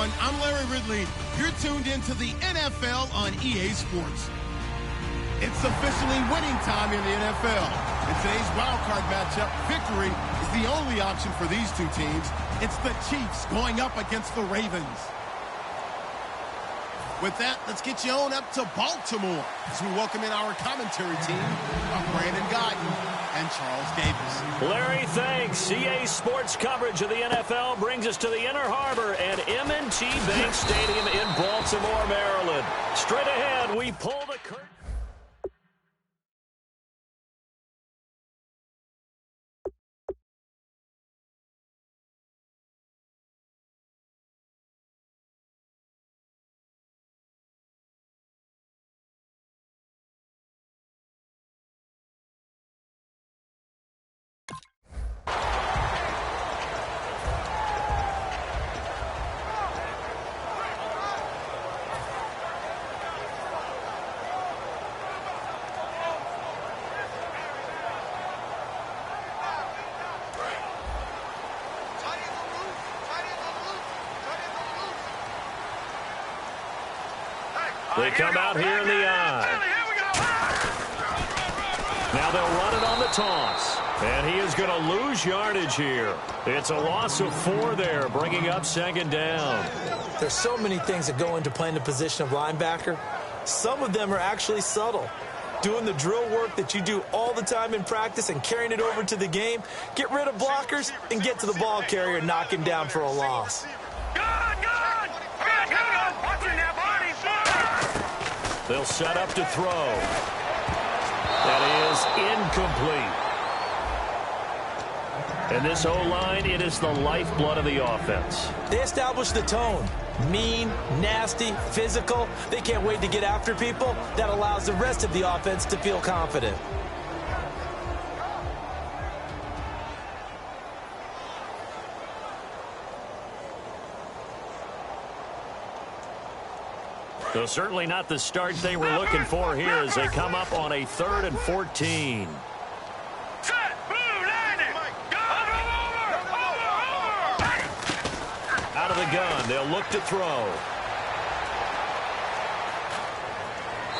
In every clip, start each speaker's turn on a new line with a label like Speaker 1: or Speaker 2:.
Speaker 1: everyone. I'm Larry Ridley. You're tuned into the NFL on EA Sports. It's officially winning time in the NFL. In today's wildcard matchup, victory is the only option for these two teams. It's the Chiefs going up against the Ravens. With that, let's get you on up to Baltimore as we welcome in our commentary team of Brandon Guyton and Charles Davis.
Speaker 2: Larry, thanks. EA Sports coverage of the NFL brings us to the Inner Harbor at M&T Bank Stadium in Baltimore, Maryland. Straight ahead, we pull the curtain. They come out here in the eye. Now they'll run it on the toss. And he is going to lose yardage here. It's a loss of 4 there, bringing up second down.
Speaker 3: There's so many things that go into playing the position of linebacker. Some of them are actually subtle. Doing the drill work that you do all the time in practice and carrying it over to the game. Get rid of blockers and get to the ball carrier and knock him down for a loss.
Speaker 2: They'll set up to throw. That is incomplete. And this O-line, it is the lifeblood of the offense.
Speaker 3: They establish the tone. Mean, nasty, physical. They can't wait to get after people. That allows the rest of the offense to feel confident.
Speaker 2: So certainly not the start they were looking for here as they come up on a 3rd and 14. Out of the gun, they'll look to throw.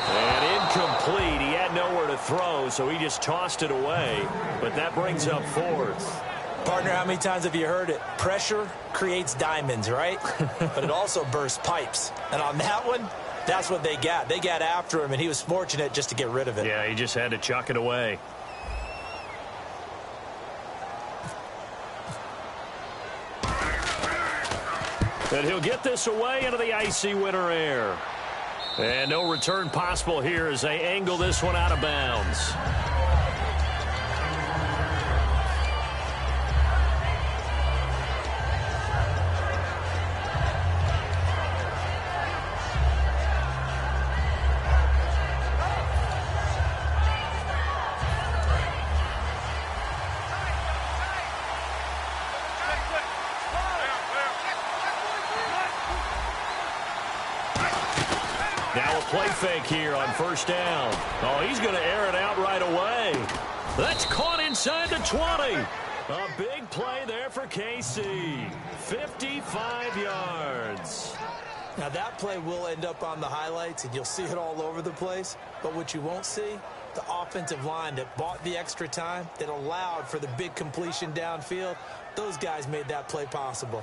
Speaker 2: And incomplete. He had nowhere to throw, so he just tossed it away. But that brings up 4th.
Speaker 3: Partner, how many times have you heard it? Pressure creates diamonds, right? But it also bursts pipes. And on that one, that's what they got. They got after him, and he was fortunate just to get rid of it.
Speaker 2: Yeah, he just had to chuck it away. And he'll get this away into the icy winter air. And no return possible here as they angle this one out of bounds. Now a play fake here on 1st down. Oh, he's going to air it out right away. That's caught inside the 20. A big play there for KC. 55 yards.
Speaker 3: Now that play will end up on the highlights, and you'll see it all over the place. But what you won't see, the offensive line that bought the extra time, that allowed for the big completion downfield, those guys made that play possible.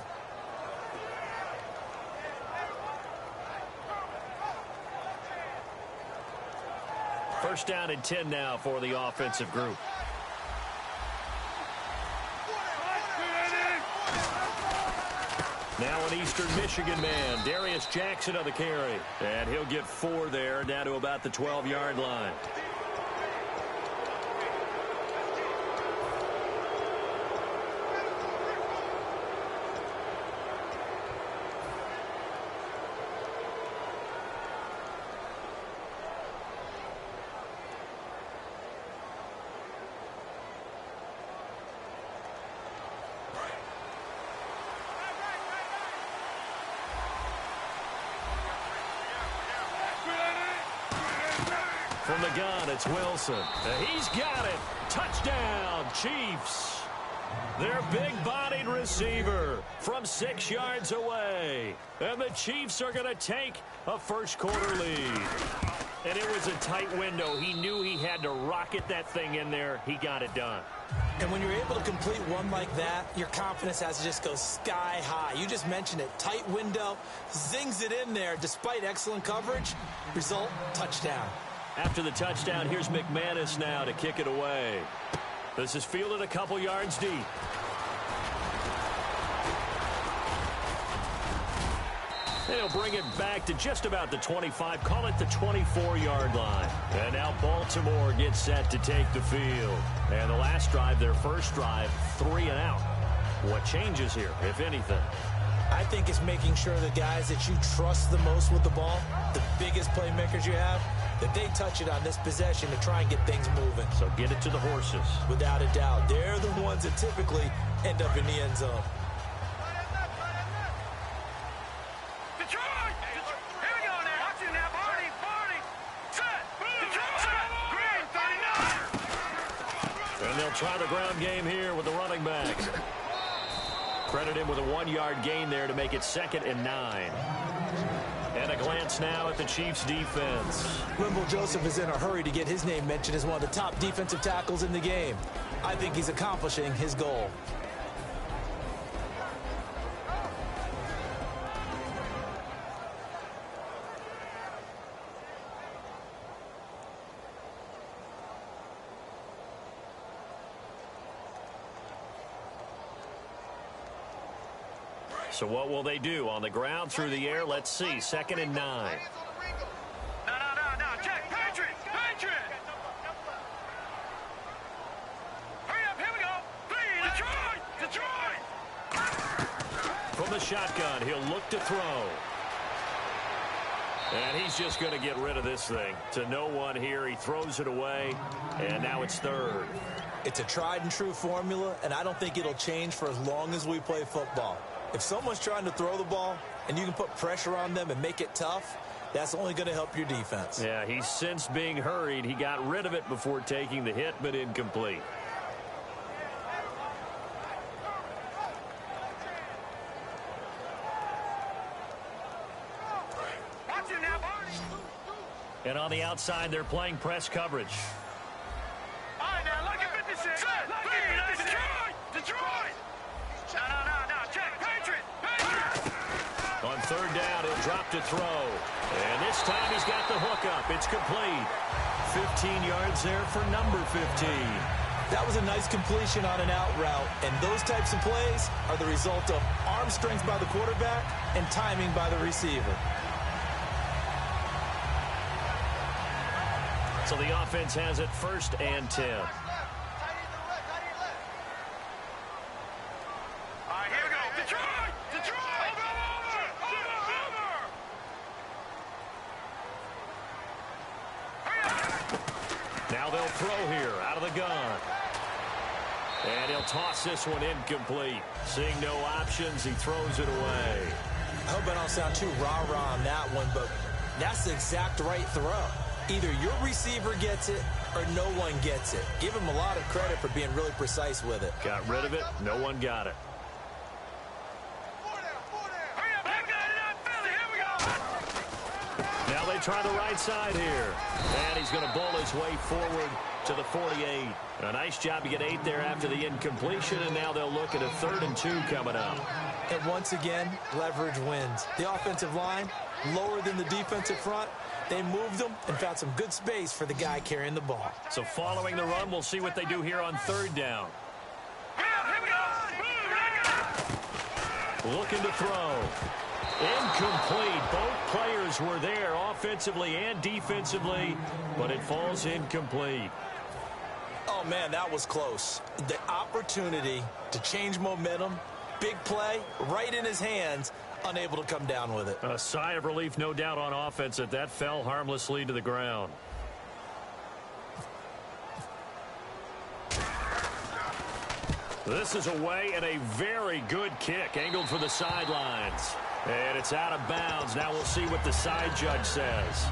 Speaker 2: First down and 10 now for the offensive group. Now an Eastern Michigan man, Darius Jackson on the carry. And he'll get 4 there, down to about the 12-yard line. From the gun, it's Wilson. He's got it. Touchdown, Chiefs. Their big-bodied receiver from 6 yards away. And the Chiefs are going to take a first-quarter lead. And it was a tight window. He knew he had to rocket that thing in there. He got it done.
Speaker 3: And when you're able to complete one like that, your confidence has to just go sky high. You just mentioned it. Tight window, zings it in there despite excellent coverage. Result, touchdown.
Speaker 2: After the touchdown, here's McManus now to kick it away. This is fielded a couple yards deep. And he'll bring it back to just about the 25. Call it the 24-yard line. And now Baltimore gets set to take the field. And the last drive, their first drive, 3 and out. What changes here, if anything?
Speaker 3: I think it's making sure the guys that you trust the most with the ball, the biggest playmakers you have, that they touch it on this possession to try and get things moving.
Speaker 2: So get it to the horses.
Speaker 3: Without a doubt. They're the ones that typically end up in the end zone.
Speaker 2: And they'll try the ground game here with the running backs. Credit him with a 1-yard gain there to make it 2nd and 9. And a glance now at the Chiefs' defense.
Speaker 3: Linval Joseph is in a hurry to get his name mentioned as one of the top defensive tackles in the game. I think he's accomplishing his goal.
Speaker 2: So what will they do? On the ground, through the air, let's see. 2nd and 9.
Speaker 4: No. Check. Patriot. Hurry up. Here we go. 3. Detroit.
Speaker 2: From the shotgun, he'll look to throw. And he's just going to get rid of this thing. To no one here, he throws it away, and now it's 3rd.
Speaker 3: It's a tried and true formula, and I don't think it'll change for as long as we play football. If someone's trying to throw the ball and you can put pressure on them and make it tough, that's only going to help your defense.
Speaker 2: Yeah, he's since being hurried. He got rid of it before taking the hit, but incomplete. And on the outside, they're playing press coverage.
Speaker 4: All right, now, look at 56. Detroit. No. Check. Patriot.
Speaker 2: On 3rd down, he'll drop to throw. And this time he's got the hook up. It's complete. 15 yards there for number 15.
Speaker 3: That was a nice completion on an out route, and those types of plays are the result of arm strength by the quarterback and timing by the receiver.
Speaker 2: So the offense has it 1st and 10. Now they'll throw here out of the gun. And he'll toss this one incomplete. Seeing no options, he throws it away.
Speaker 3: I hope I don't sound too rah-rah on that one, but that's the exact right throw. Either your receiver gets it or no one gets it. Give him a lot of credit for being really precise with it.
Speaker 2: Got rid of it. No one got it. Now they try the right side here. And he's going to bowl his way forward to the 48. A nice job to get 8 there after the incompletion, and now they'll look at a 3rd and 2 coming up.
Speaker 3: And once again, leverage wins. The offensive line, lower than the defensive front. They moved them and found some good space for the guy carrying the ball.
Speaker 2: So following the run, we'll see what they do here on 3rd down. Looking to throw. Incomplete. Both players were there offensively and defensively, but it falls incomplete.
Speaker 3: Oh, man, that was close. The opportunity to change momentum, big play, right in his hands, unable to come down with it.
Speaker 2: A sigh of relief, no doubt, on offense that fell harmlessly to the ground. This is away and a very good kick, angled for the sidelines. And it's out of bounds. Now we'll see what the side judge says.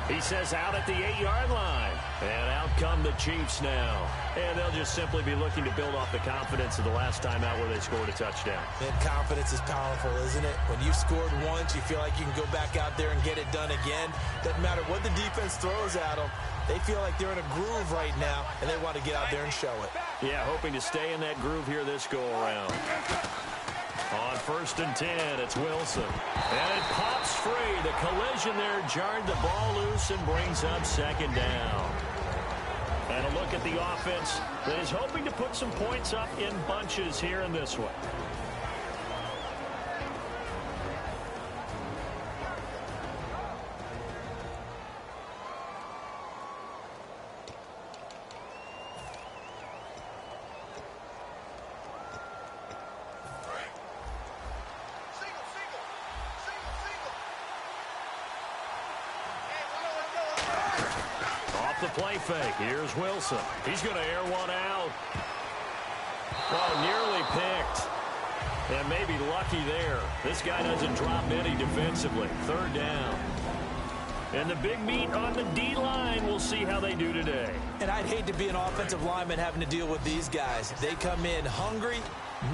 Speaker 2: He says out at the 8-yard line. And out come the Chiefs now. And they'll just simply be looking to build off the confidence of the last time out where they scored a touchdown.
Speaker 3: And confidence is powerful, isn't it? When you've scored once, you feel like you can go back out there and get it done again. Doesn't matter what the defense throws at them. They feel like they're in a groove right now, and they want to get out there and show it.
Speaker 2: Yeah, hoping to stay in that groove here this go-around. On 1st and 10, it's Wilson. And it pops free. The collision there jarred the ball loose and brings up 2nd down. And a look at the offense that is hoping to put some points up in bunches here in this one. The play fake. Here's Wilson. He's going to air one out. Oh, nearly picked. And maybe lucky there. This guy doesn't drop any defensively. 3rd down. And the big meat on the D-line. We'll see how they do today.
Speaker 3: And I'd hate to be an offensive lineman having to deal with these guys. They come in hungry,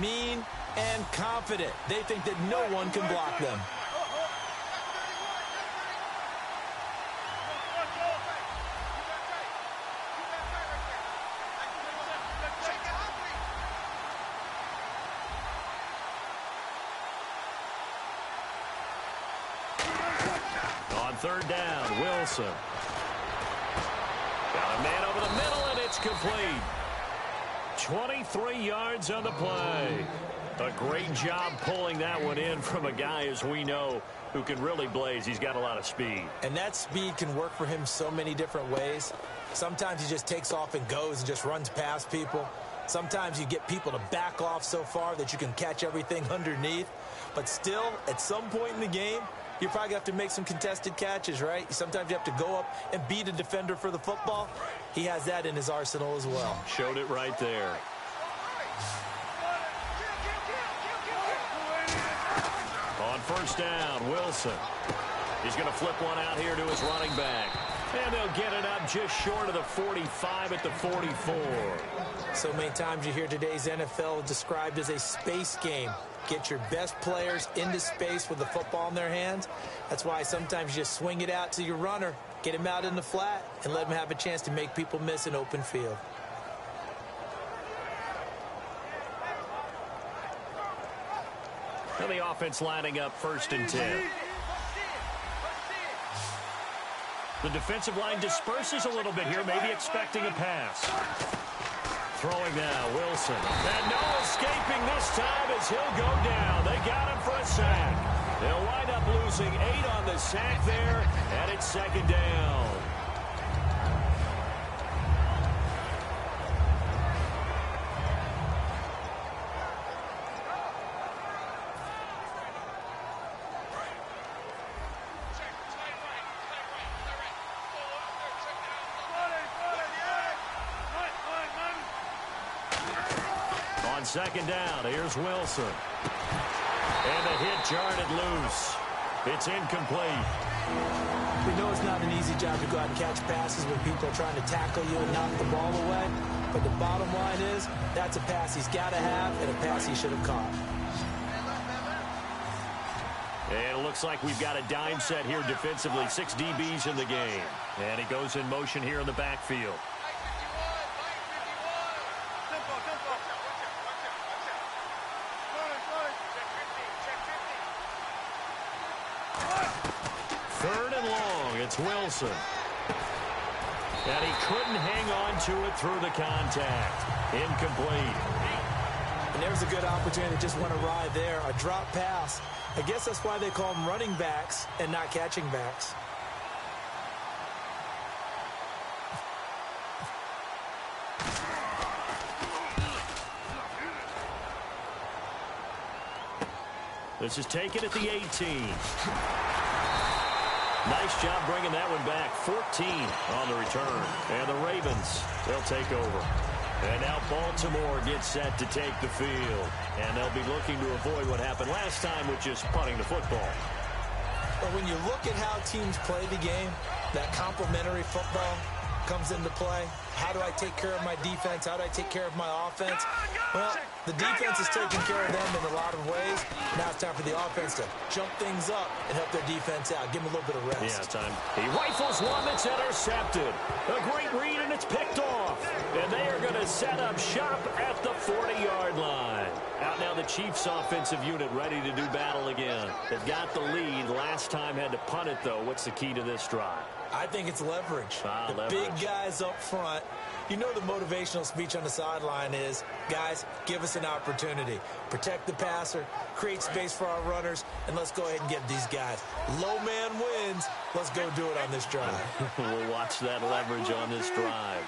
Speaker 3: mean, and confident. They think that no one can block them.
Speaker 2: On 3rd down, Wilson. Got a man over the middle, and it's complete. 23 yards on the play. A great job pulling that one in from a guy, as we know, who can really blaze. He's got a lot of speed.
Speaker 3: And that speed can work for him so many different ways. Sometimes he just takes off and goes and just runs past people. Sometimes you get people to back off so far that you can catch everything underneath. But still, at some point in the game, you're probably going to have to make some contested catches, right? Sometimes you have to go up and beat a defender for the football. He has that in his arsenal as well.
Speaker 2: Showed it right there. On 1st down, Wilson. He's going to flip one out here to his running back. And they'll get it up just short of the 45 at the 44.
Speaker 3: So many times you hear today's NFL described as a space game. Get your best players into space with the football in their hands. That's why sometimes you just swing it out to your runner, get him out in the flat, and let him have a chance to make people miss an open field.
Speaker 2: And the offense lining up 1st and 10. The defensive line disperses a little bit here, maybe expecting a pass. Throwing now, Wilson. And no escaping this time as he'll go down. They got him for a sack. They'll wind up losing 8 on the sack there, and it's 2nd down. On 2nd down, here's Wilson. And the hit jarred it loose. It's incomplete.
Speaker 3: We know it's not an easy job to go out and catch passes when people are trying to tackle you and knock the ball away. But the bottom line is, that's a pass he's got to have and a pass he should have caught.
Speaker 2: And it looks like we've got a dime set here defensively. 6 DBs in the game. And he goes in motion here in the backfield. It's Wilson. And he couldn't hang on to it through the contact. Incomplete.
Speaker 3: And there's a good opportunity to just want to ride there. A drop pass. I guess that's why they call them running backs and not catching backs.
Speaker 2: This is taken at the 18. Nice job bringing that one back. 14 on the return. And the Ravens, they'll take over. And now Baltimore gets set to take the field. And they'll be looking to avoid what happened last time, which is punting the football.
Speaker 3: But when you look at how teams play the game, that complementary football comes into play. How do I take care of my defense? How do I take care of my offense? Well, the defense is taking care of them in a lot of ways. Now it's time for the offense to jump things up and help their defense out. Give them a little bit of rest.
Speaker 2: Yeah, time. He rifles one that's intercepted. A great read, and it's picked off. And they are going to set up shop at the 40-yard line. Out now the Chiefs offensive unit ready to do battle again. They've got the lead. Last time had to punt it, though. What's the key to this drive?
Speaker 3: I think it's leverage. The
Speaker 2: leverage.
Speaker 3: Big guys up front. You know the motivational speech on the sideline is, guys, give us an opportunity. Protect the passer, create space for our runners, and let's go ahead and get these guys. Low man wins. Let's go do it on this drive.
Speaker 2: We'll watch that leverage on this drive.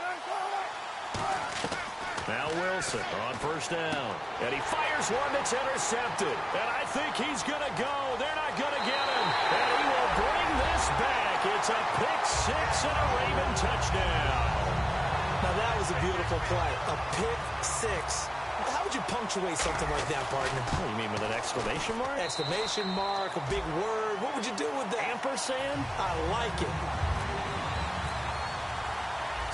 Speaker 2: Now Wilson on first down. And he fires one that's intercepted. And I think he's going to go. They're not going to get him. And he will bring this back. It's a pick six and a Raven touchdown.
Speaker 3: Now that was a beautiful play. A pick six. How would you punctuate something like that, partner?
Speaker 2: Oh, you mean with an exclamation mark?
Speaker 3: Exclamation mark, a big word. What would you do with that?
Speaker 2: Ampersand?
Speaker 3: I like it.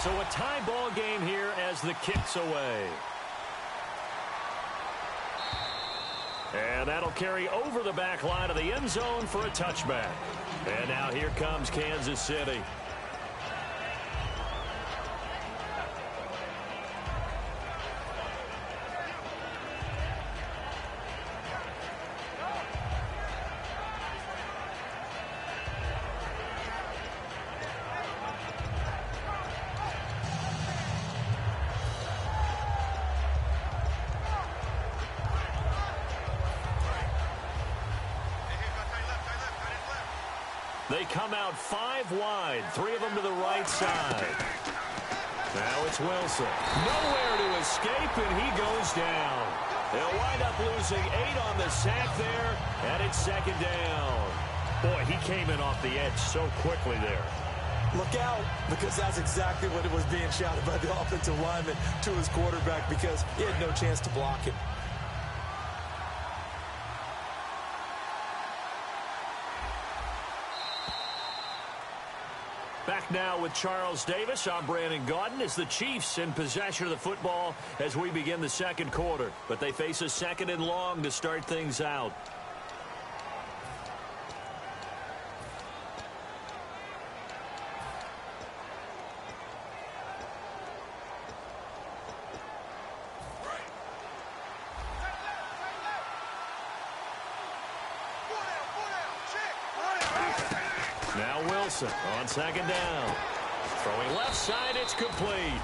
Speaker 2: So a tie ball game here as the kick's away. And that'll carry over the back line of the end zone for a touchback. And now here comes Kansas City. They come out 5 wide, 3 of them to the right side. Now it's Wilson. Nowhere to escape, and he goes down. They'll wind up losing 8 on the sack there, and it's second down. Boy, he came in off the edge so quickly there.
Speaker 3: Look out, because that's exactly what it was being shouted by the offensive lineman to his quarterback, because he had no chance to block him.
Speaker 2: Back now with Charles Davis. I'm Brandon Gaudin. As the Chiefs in possession of the football as we begin the second quarter. But they face a second and long to start things out. Now Wilson on second down. Throwing left side, it's complete.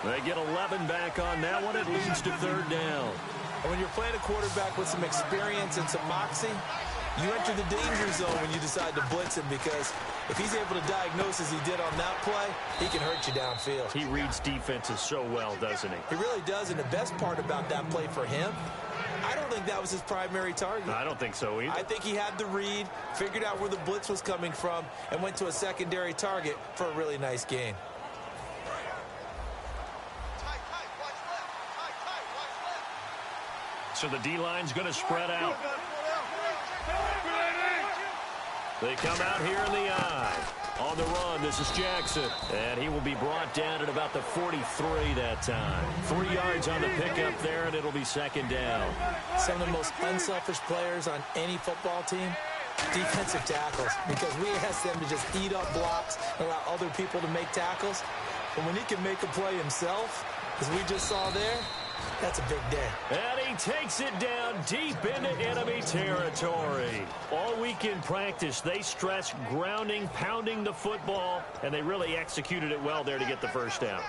Speaker 2: They get 11 back on that one. It leads to third down.
Speaker 3: And when you're playing a quarterback with some experience and some moxie, you enter the danger zone when you decide to blitz him, because if he's able to diagnose as he did on that play, he can hurt you downfield.
Speaker 2: He reads defenses so well, doesn't he?
Speaker 3: He really does, and the best part about that play for him, I don't think that was his primary target.
Speaker 2: I don't think so either.
Speaker 3: I think he had the read, figured out where the blitz was coming from, and went to a secondary target for a really nice gain.
Speaker 2: So the D-line's going to spread out. They come out here in the eye. On the run, this is Jackson. And he will be brought down at about the 43 that time. 3 yards on the pickup there, and it'll be second down.
Speaker 3: Some of the most unselfish players on any football team, defensive tackles, because we ask them to just eat up blocks and allow other people to make tackles. But when he can make a play himself, as we just saw there, that's a big day.
Speaker 2: And he takes it down deep into enemy territory. All week in practice, they stress grounding, pounding the football, and they really executed it well there to get the first down.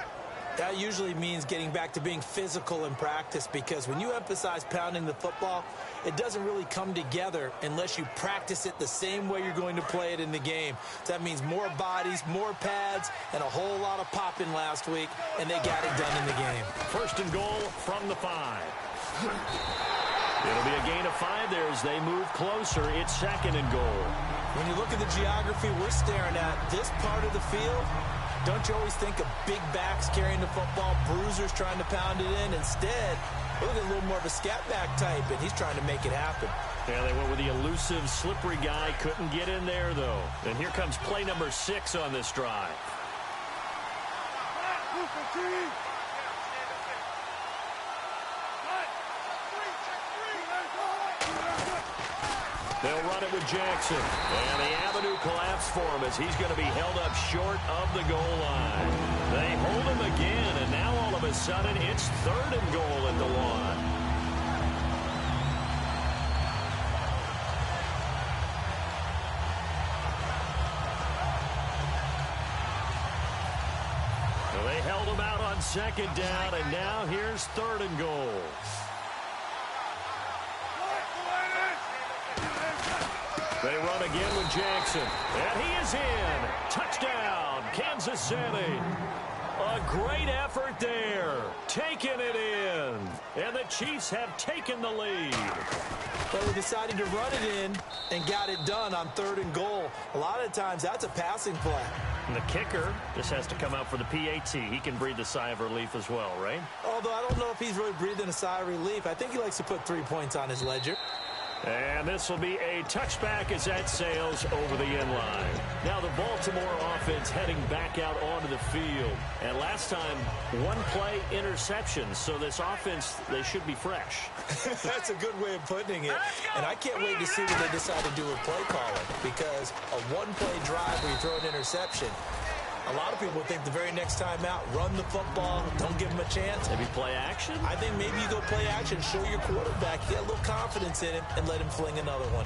Speaker 3: That usually means getting back to being physical in practice, because when you emphasize pounding the football, it doesn't really come together unless you practice it the same way you're going to play it in the game. So that means more bodies, more pads, and a whole lot of popping last week, and they got it done in the game.
Speaker 2: First and goal from the 5. It'll be a gain of 5 there as they move closer. It's second and goal.
Speaker 3: When you look at the geography we're staring at, this part of the field, don't you always think of big backs carrying the football, bruisers trying to pound it in? Instead, look at a little more of a scat back type, and he's trying to make it happen.
Speaker 2: Yeah, they went with the elusive, slippery guy. Couldn't get in there, though. And here comes play number 6 on this drive. They'll run it with Jackson. And the avenue collapsed for him as he's going to be held up short of the goal line. They hold him again, and now all of a sudden it's 3rd and goal at the line. They held him out on 2nd down, and now here's 3rd and goal. They run again with Jackson, and he is in. Touchdown, Kansas City. A great effort there, taking it in, and the Chiefs have taken the lead.
Speaker 3: But we decided to run it in and got it done on 3rd and goal. A lot of times that's a passing play.
Speaker 2: And the kicker just has to come out for the PAT. He can breathe a sigh of relief as well, right?
Speaker 3: Although I don't know if he's really breathing a sigh of relief. I think he likes to put 3 points on his ledger.
Speaker 2: And this will be a touchback as that sails over the end line. Now the Baltimore offense heading back out onto the field. And last time, 1 play interception. So this offense, they should be fresh.
Speaker 3: That's a good way of putting it. And I can't wait to see what they decide to do with play calling. Because a 1-play drive where you throw an interception, a lot of people think the very next time out, run the football, don't give him a chance.
Speaker 2: Maybe play action?
Speaker 3: I think maybe you go play action, show your quarterback, get a little confidence in him, and let him fling another one.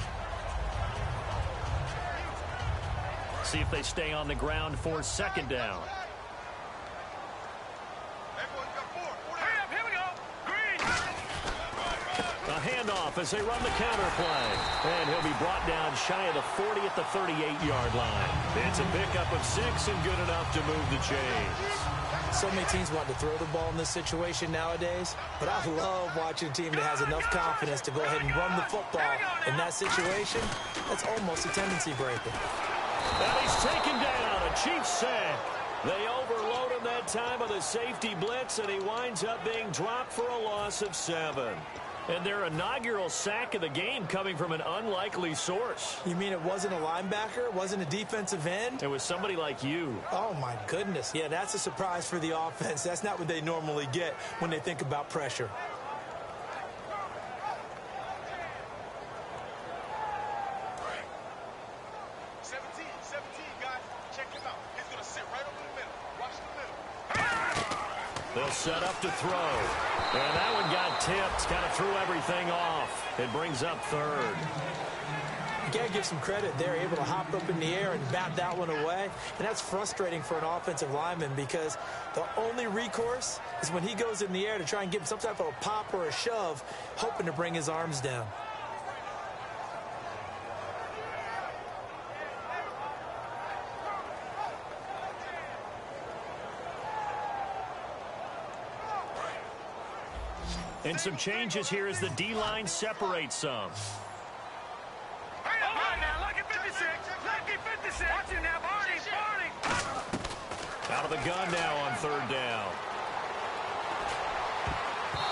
Speaker 2: See if they stay on the ground for 2nd down. A handoff as they run the counter play. And he'll be brought down shy of the 40 at the 38-yard line. It's a pickup of 6 and good enough to move the chains.
Speaker 3: So many teams want to throw the ball in this situation nowadays, but I love watching a team that has enough confidence to go ahead and run the football. In that situation, that's almost a tendency breaker.
Speaker 2: And he's taken down, a Chiefs sack. They overload him that time with a safety blitz, and he winds up being dropped for a loss of 7. And their inaugural sack of the game coming from an unlikely source.
Speaker 3: You mean it wasn't a linebacker? It wasn't a defensive end?
Speaker 2: It was somebody like you.
Speaker 3: Oh, my goodness. Yeah, that's a surprise for the offense. That's not what they normally get when they think about pressure.
Speaker 2: They'll set up to throw. And that one got tipped. Kind of threw everything off. It brings up 3rd.
Speaker 3: You got to give some credit. They're able to hop up in the air and bat that one away. And that's frustrating for an offensive lineman because the only recourse is when he goes in the air to try and give him some type of a pop or a shove, hoping to bring his arms down.
Speaker 2: And some changes here as the D-line separates some. Out of the gun now on 3rd down.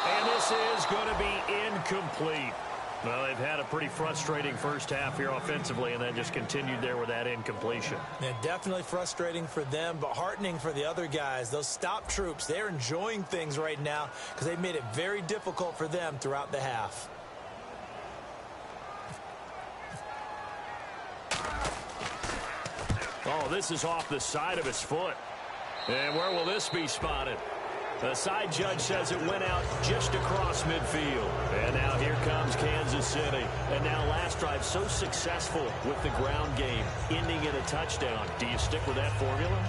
Speaker 2: And this is going to be incomplete. Well, they've had a pretty frustrating first half here offensively, and then just continued there with that incompletion.
Speaker 3: Yeah, definitely frustrating for them, but heartening for the other guys. Those stop troops, they're enjoying things right now because they've made it very difficult for them throughout the half.
Speaker 2: Oh, this is off the side of his foot. And where will this be spotted? The side judge says it went out just across midfield. And now here comes Kansas City. And now last drive so successful with the ground game, ending in a touchdown. Do you stick with that formula?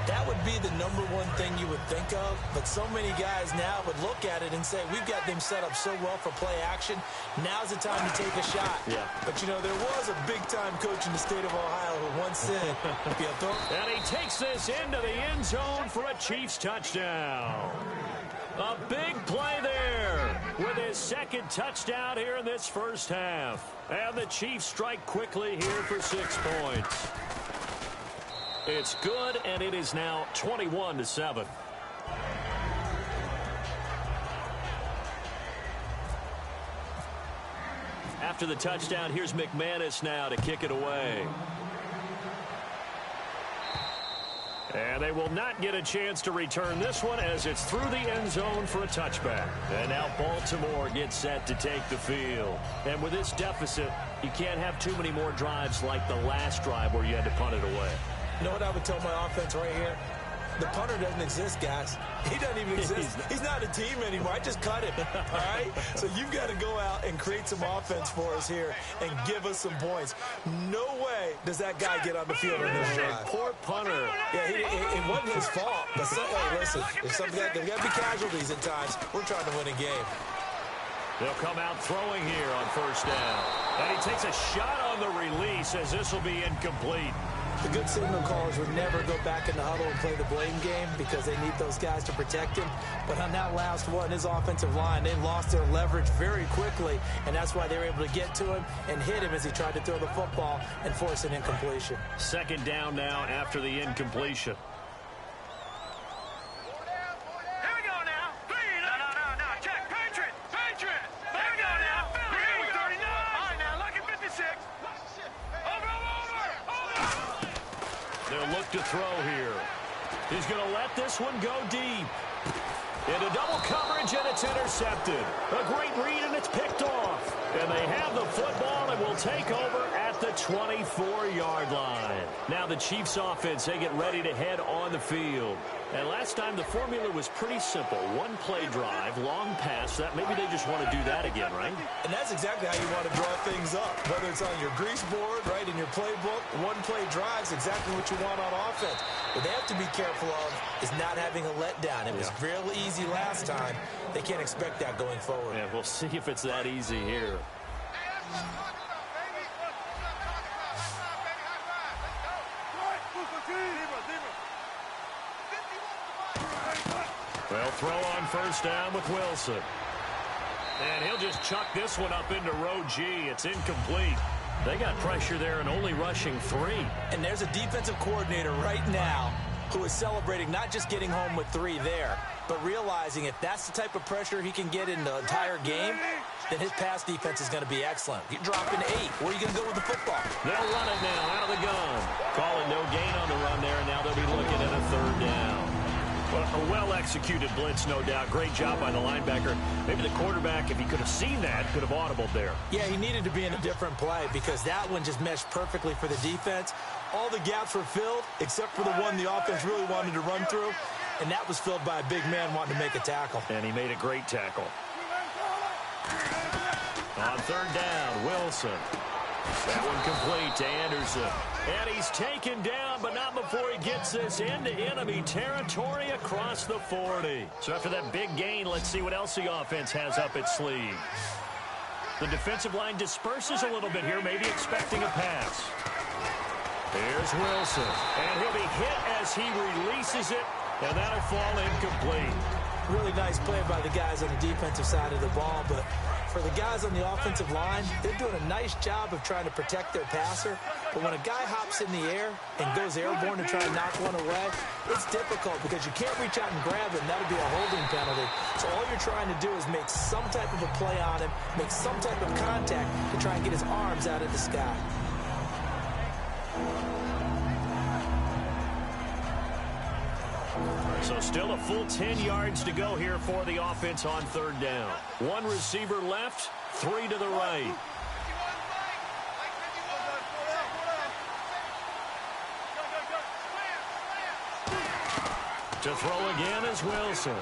Speaker 3: That would be the #1 thing you would think of, but so many guys now would look at it and say, we've got them set up so well for play action, now's the time to take a shot.
Speaker 2: Yeah.
Speaker 3: But, you know, there was a big-time coach in the state of Ohio who once said,
Speaker 2: and he takes this into the end zone for a Chiefs touchdown. A big play there with his 2nd touchdown here in this first half. And the Chiefs strike quickly here for 6 points. It's good, and it is now 21-7. After the touchdown, here's McManus now to kick it away. And they will not get a chance to return this one as it's through the end zone for a touchback. And now Baltimore gets set to take the field. And with this deficit, you can't have too many more drives like the last drive where you had to punt it away.
Speaker 3: You know what I would tell my offense right here? The punter doesn't exist, guys. He doesn't even exist. He's not a team anymore. I just cut him, all right? So you've got to go out and create some offense for us here and give us some points. No way does that guy get on the field in this drive.
Speaker 2: Poor punter.
Speaker 3: Yeah, it wasn't his fault. But hey, listen, there's got to be casualties at times. We're trying to win a game.
Speaker 2: They'll come out throwing here on first down. And he takes a shot on the release as this will be incomplete.
Speaker 3: The good signal callers would never go back in the huddle and play the blame game because they need those guys to protect him. But on that last one, his offensive line, they lost their leverage very quickly, and that's why they were able to get to him and hit him as he tried to throw the football and force an incompletion.
Speaker 2: Second down now after the incompletion.
Speaker 4: Here we go now. No. Check. Patriot. Here we go now. Here we go. 39. All right, now, look at 56. Over.
Speaker 2: They'll look to throw here. He's going to let this one go deep. Into double coverage, and it's intercepted. A great read, and it's picked off. And they have the football and will take over at the 24-yard line. Now the Chiefs offense, they get ready to head on the field. And last time the formula was pretty simple. One play drive, long pass. That maybe they just want to do that again, right?
Speaker 3: And that's exactly how you want to draw things up. Whether it's on your grease board, right, in your playbook, one play drives exactly what you want on offense. What they have to be careful of is not having a letdown. It was real easy last time. They can't expect that going forward.
Speaker 2: Yeah, we'll see if it's that easy here. They'll throw on first down with Wilson. And he'll just chuck this one up into row G. It's incomplete. They got pressure there and only rushing 3.
Speaker 3: And there's a defensive coordinator right now who is celebrating not just getting home with 3 there, but realizing if that's the type of pressure he can get in the entire game, then his pass defense is going to be excellent. You drop into 8. Where are you going to go with the football?
Speaker 2: They'll run it now out of the gun. Call it no gain on the run there, and now they'll be looking at a third down. Well, a well-executed blitz, no doubt. Great job by the linebacker. Maybe the quarterback, if he could have seen that, could have audibled there.
Speaker 3: Yeah, he needed to be in a different play because that one just meshed perfectly for the defense. All the gaps were filled except for the one the offense really wanted to run through, and that was filled by a big man wanting to make a tackle.
Speaker 2: And he made a great tackle. On third down, Wilson. That one complete to Anderson. And he's taken down, but not before he gets this into enemy territory across the 40. So after that big gain, let's see what else the offense has up its sleeve. The defensive line disperses a little bit here, maybe expecting a pass. Here's Wilson. And he'll be hit as he releases it, and that'll fall incomplete.
Speaker 3: Really nice play by the guys on the defensive side of the ball, but for the guys on the offensive line, they're doing a nice job of trying to protect their passer. But when a guy hops in the air and goes airborne to try and knock one away, it's difficult because you can't reach out and grab it, and that'll be a holding penalty. So all you're trying to do is make some type of a play on him, make some type of contact to try and get his arms out of the sky.
Speaker 2: So still a full 10 yards to go here for the offense on third down. One receiver left, 3 to the right. To throw again is Wilson.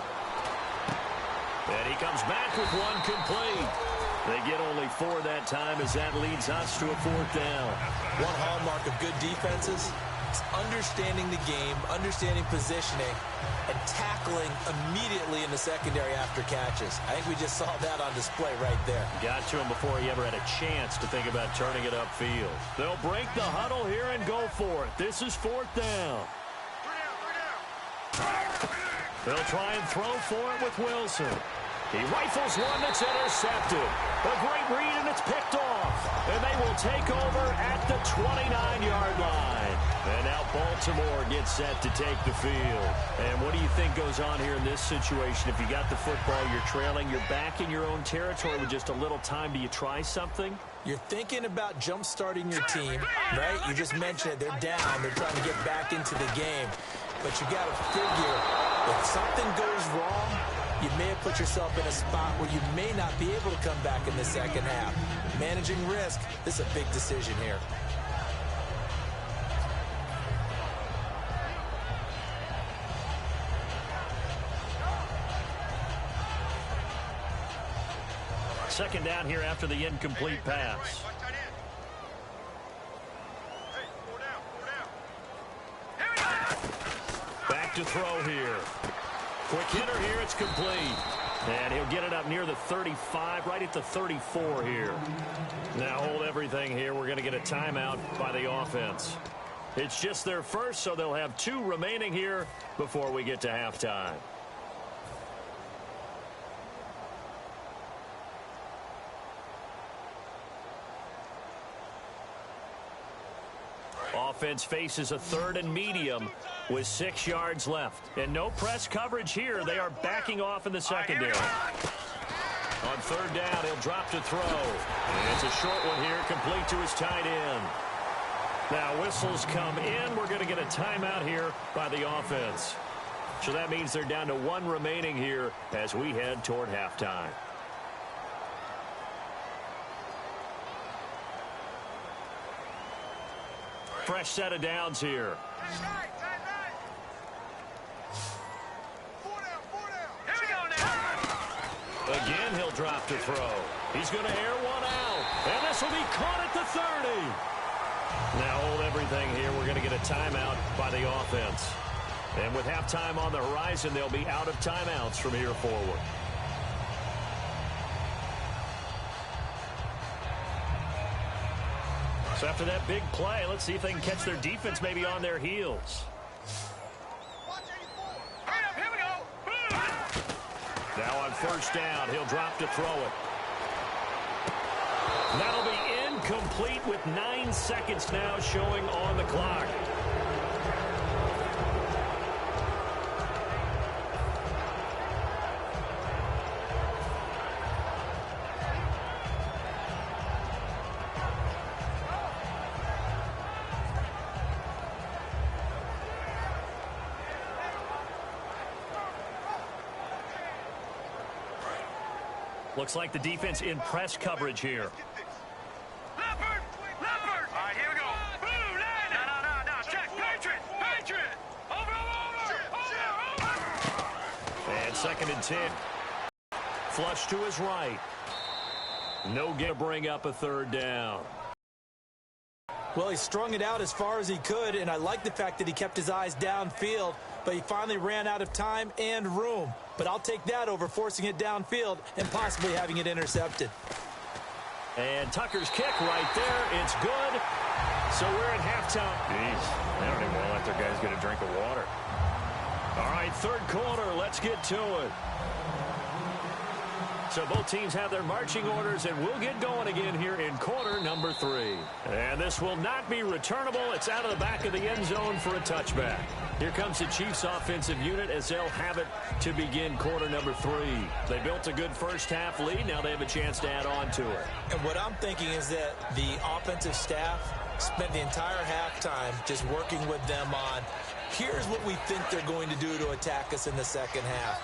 Speaker 2: And he comes back with one complete. They get only 4 that time as that leads us to a fourth down.
Speaker 3: One hallmark of good defenses is understanding the game, understanding positioning, and tackling immediately in the secondary after catches. I think we just saw that on display right there.
Speaker 2: Got to him before he ever had a chance to think about turning it upfield. They'll break the huddle here and go for it. This is fourth down. They'll try and throw for it with Wilson. He rifles one that's intercepted. A great read, and it's picked off. And they will take over at the 29-yard line. And now Baltimore gets set to take the field. And what do you think goes on here in this situation? If you got the football, you're trailing, you're back in your own territory with just a little time. Do you try something?
Speaker 3: You're thinking about jump-starting your team, right? You just mentioned it. They're down. They're trying to get back into the game. But you got to figure if something goes wrong, you may have put yourself in a spot where you may not be able to come back in the second half. Managing risk, this is a big decision here.
Speaker 2: Second down here after the incomplete pass. Back to throw here. Quick hitter here, it's complete. And he'll get it up near the 35, right at the 34 here. Now hold everything here. We're going to get a timeout by the offense. It's just their first, so they'll have 2 remaining here before we get to halftime. Offense faces a 3rd and medium with 6 yards left. And no press coverage here. They are backing off in the secondary. On 3rd down, he'll drop to throw. And it's a short one here, complete to his tight end. Now whistles come in. We're going to get a timeout here by the offense. So that means they're down to 1 remaining here as we head toward halftime. Fresh set of downs here. Again, he'll drop to throw. He's going to air one out. And this will be caught at the 30. Now hold everything here. We're going to get a timeout by the offense. And with halftime on the horizon, they'll be out of timeouts from here forward. So after that big play, let's see if they can catch their defense maybe on their heels. Now on 1st down, he'll drop to throw it. That'll be incomplete with 9 seconds now showing on the clock. Looks like the defense in press coverage here.
Speaker 4: Leopard! Leopard! All right, here we go. Boom! No. Check. Patriot! Over!
Speaker 2: And 2nd and 10. Flush to his right. No game to bring up a 3rd down.
Speaker 3: Well, he strung it out as far as he could, and I like the fact that he kept his eyes downfield, but he finally ran out of time and room. But I'll take that over forcing it downfield and possibly having it intercepted.
Speaker 2: And Tucker's kick right there. It's good. So we're at halftime.
Speaker 5: Jeez, they don't even want to let their guys get a drink of water.
Speaker 2: All right, 3rd quarter. Let's get to it. So both teams have their marching orders, and we'll get going again here in quarter number 3. And this will not be returnable. It's out of the back of the end zone for a touchback. Here comes the Chiefs offensive unit as they'll have it to begin quarter number 3. They built a good first half lead. Now they have a chance to add on to it.
Speaker 3: And what I'm thinking is that the offensive staff spent the entire halftime just working with them on, here's what we think they're going to do to attack us in the second half.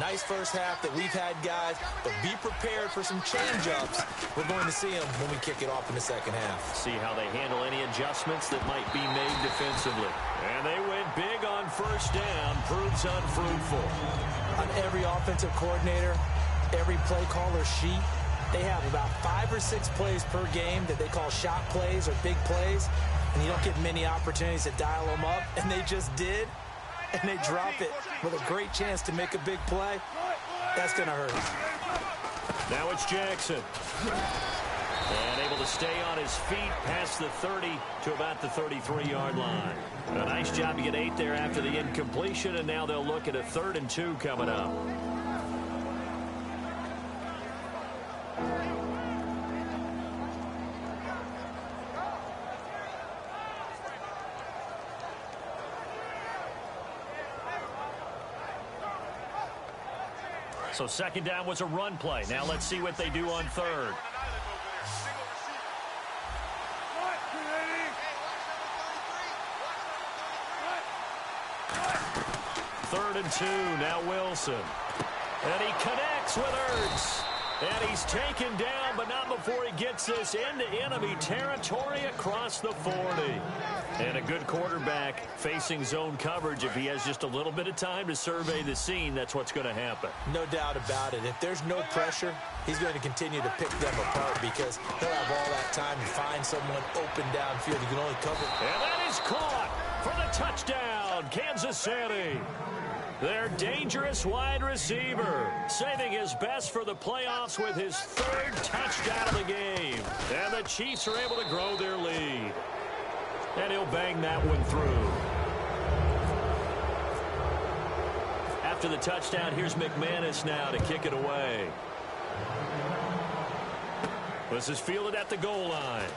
Speaker 3: Nice first half that we've had, guys, but be prepared for some change-ups. We're going to see them when we kick it off in the second half.
Speaker 2: See how they handle any adjustments that might be made defensively. And they went big on 1st down. Proves unfruitful.
Speaker 3: On every offensive coordinator, every play caller sheet, they have about 5 or 6 plays per game that they call shot plays or big plays, and you don't get many opportunities to dial them up, and they just did. And they drop it with a great chance to make a big play. That's going to hurt.
Speaker 2: Now it's Jackson. And able to stay on his feet past the 30 to about the 33-yard line. A nice job to get 8 there after the incompletion, and now they'll look at a 3rd and 2 coming up. So 2nd down was a run play. Now let's see what they do on 3rd. 3rd and 2. Now Wilson. And he connects with Ertz. And he's taken down, but not before he gets this into enemy territory across the 40. And a good quarterback facing zone coverage. If he has just a little bit of time to survey the scene, that's what's going to happen.
Speaker 3: No doubt about it. If there's no pressure, he's going to continue to pick them apart because he'll have all that time to find someone open downfield. He can only cover.
Speaker 2: And that is caught for the touchdown, Kansas City. Their dangerous wide receiver, saving his best for the playoffs with his 3rd touchdown of the game. And the Chiefs are able to grow their lead. And he'll bang that one through. After the touchdown, here's McManus now to kick it away. This is fielded at the goal line.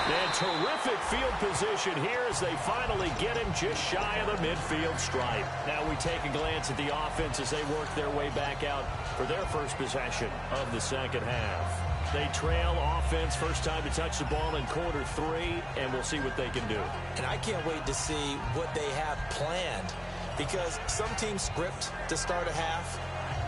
Speaker 2: And terrific field position here as they finally get him just shy of the midfield stripe. Now we take a glance at the offense as they work their way back out for their first possession of the second half. They trail offense, first time to touch the ball in quarter 3, and we'll see what they can do.
Speaker 3: And I can't wait to see what they have planned because some teams script to start a half.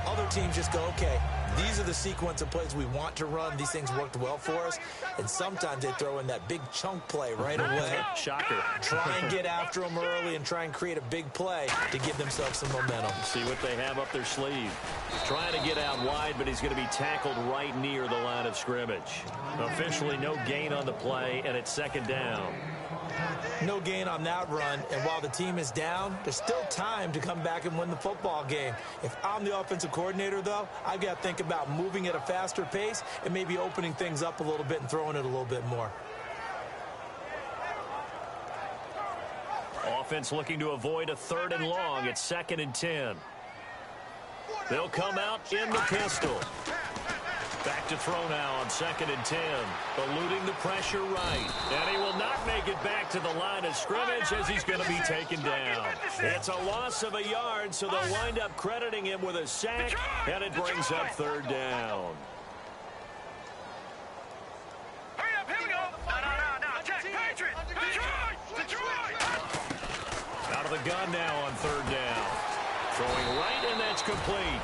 Speaker 3: Other teams just go, okay, these are the sequence of plays we want to run. These things worked well for us. And sometimes they throw in that big chunk play right away.
Speaker 2: Shocker.
Speaker 3: Try and get after them early and try and create a big play to give themselves some momentum.
Speaker 2: See what they have up their sleeve. Trying to get out wide, but he's going to be tackled right near the line of scrimmage. Officially no gain on the play, and it's 2nd down.
Speaker 3: No gain on that run, and while the team is down, there's still time to come back and win the football game. If I'm the offensive coordinator, though, I've got to think about moving at a faster pace and maybe opening things up a little bit and throwing it a little bit more.
Speaker 2: Offense looking to avoid a 3rd and long. It's 2nd and 10. They'll come out in the pistol. Back to throw now on 2nd and 10. Eluding the pressure right. And he will not make it back to the line of scrimmage as he's going to be taken down. It's a loss of a yard, so they'll wind up crediting him with a sack, and it brings up 3rd down.
Speaker 4: Hurry up, here we go. No. Check, Patriot. Detroit.
Speaker 2: Out of the gun now on 3rd down. Throwing right, and that's complete.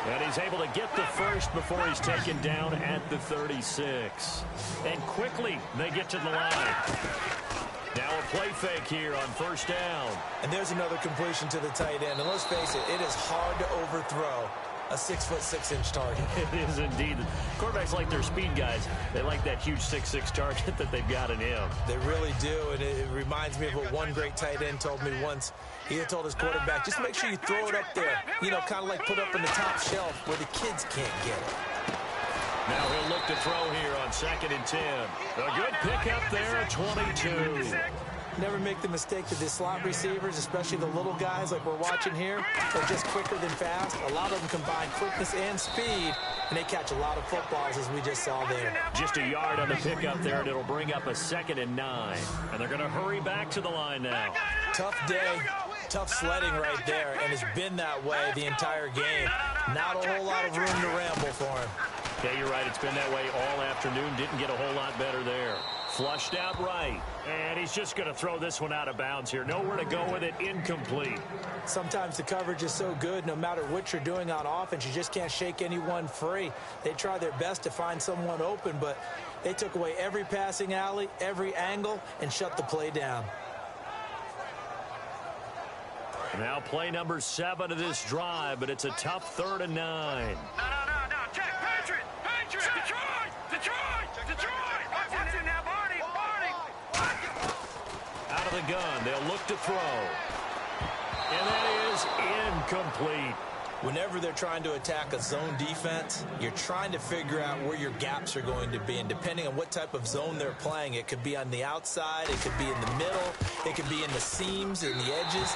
Speaker 2: And he's able to get the first before he's taken down at the 36. And quickly, they get to the line. Now a play fake here on 1st down.
Speaker 3: And there's another completion to the tight end. And let's face it, it is hard to overthrow a 6'6" target.
Speaker 2: It is indeed. Quarterbacks like their speed guys. They like that huge 6'6" target that they've got in him.
Speaker 3: They really do, and it reminds me of what one great tight end told me once. He had told his quarterback, just make sure you throw it up there. You know, kind of like put up in the top shelf where the kids can't get it.
Speaker 2: Now he'll look to throw here on 2nd and 10. A good pick up there at 22.
Speaker 3: Never make the mistake that the slot receivers, especially the little guys like we're watching here, are just quicker than fast. A lot of them combine quickness and speed, and they catch a lot of footballs, as we just saw there.
Speaker 2: Just a yard on the pickup there, and it'll bring up a 2nd and 9. And they're going to hurry back to the line now.
Speaker 3: Tough day, tough sledding right there, and it's been that way the entire game. Not a whole lot of room to ramble for him.
Speaker 2: Yeah, you're right. It's been that way all afternoon. Didn't get a whole lot better there. Flushed out right. And he's just going to throw this one out of bounds here. Nowhere to go with it. Incomplete.
Speaker 3: Sometimes the coverage is so good, no matter what you're doing on offense, you just can't shake anyone free. They try their best to find someone open, but they took away every passing alley, every angle, and shut the play down.
Speaker 2: Now play number 7 of this drive, but it's a tough 3rd and 9.
Speaker 4: No. Check, Patriot. Detroit. What's in there, Barney?
Speaker 2: Out of the gun, they'll look to throw. And that is incomplete.
Speaker 3: Whenever they're trying to attack a zone defense, you're trying to figure out where your gaps are going to be. And depending on what type of zone they're playing, it could be on the outside, it could be in the middle, it could be in the seams and the edges.